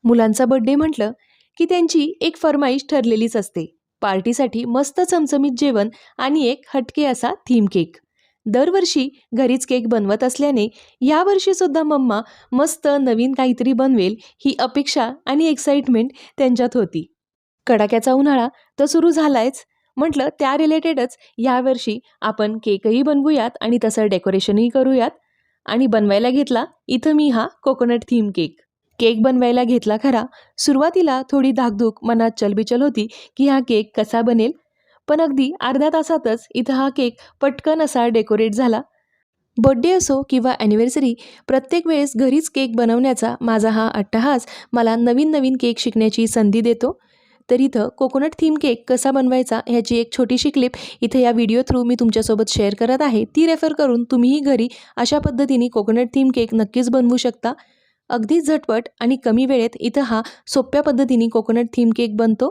मुलांचा बर्थडे म्हटलं की त्यांची एक फरमाईश ठरलेलीच असते. पार्टीसाठी मस्त चमचमीत जेवण आणि एक हटके असा थीम केक. दरवर्षी घरीच केक बनवत असल्याने यावर्षी सुद्धा मम्मा मस्त नवीन काहीतरी बनवेल ही अपेक्षा आणि एक्साइटमेंट त्यांच्यात होती. कडाक्याचा उन्हाळा तर सुरू झालायच. म्हटलं त्या रिलेटेडच यावर्षी आपण केकही बनवूयात आणि तसं डेकोरेशनही करूयात. आणि बनवायला घेतला इथं मी हा कोकोनट थीम केक. केक बनवायला घेतला खरा. सुरुवातीला थोडी धाकधूक मनात चलबिचल होती की हा केक कसा बनेल. पण अगदी अर्ध्या तासातच इथं हा केक पटकन असा डेकोरेट झाला. बर्थडे असो किंवा ॲनिव्हर्सरी, प्रत्येक वेळेस घरीच केक बनवण्याचा माझा हा अट्टहास मला नवीन नवीन केक शिकण्याची संधी देतो. तर इथं कोकोनट थीम केक कसा बनवायचा ह्याची एक छोटीशी क्लिप इथे या व्हिडिओ थ्रू मी तुमच्यासोबत शेअर करत आहे. ती रेफर करून तुम्हीही घरी अशा पद्धतीने कोकोनट थीम केक नक्कीच बनवू शकता. अगदी झटपट आणि कमी वेळेत इथं हा सोप्या पद्धतीने कोकोनट थीम केक बनतो.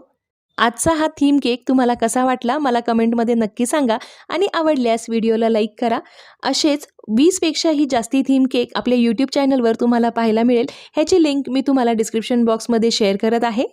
आजचा हा थीम केक तुम्हाला कसा वाटला मला कमेंटमध्ये नक्की सांगा आणि आवडल्यास व्हिडिओला लाईक करा. असेच 20पेक्षाही जास्ती थीम केक आपल्या यूट्यूब चॅनलवर तुम्हाला पाहायला मिळेल. ह्याची लिंक मी तुम्हाला डिस्क्रिप्शन बॉक्समध्ये शेअर करत आहे.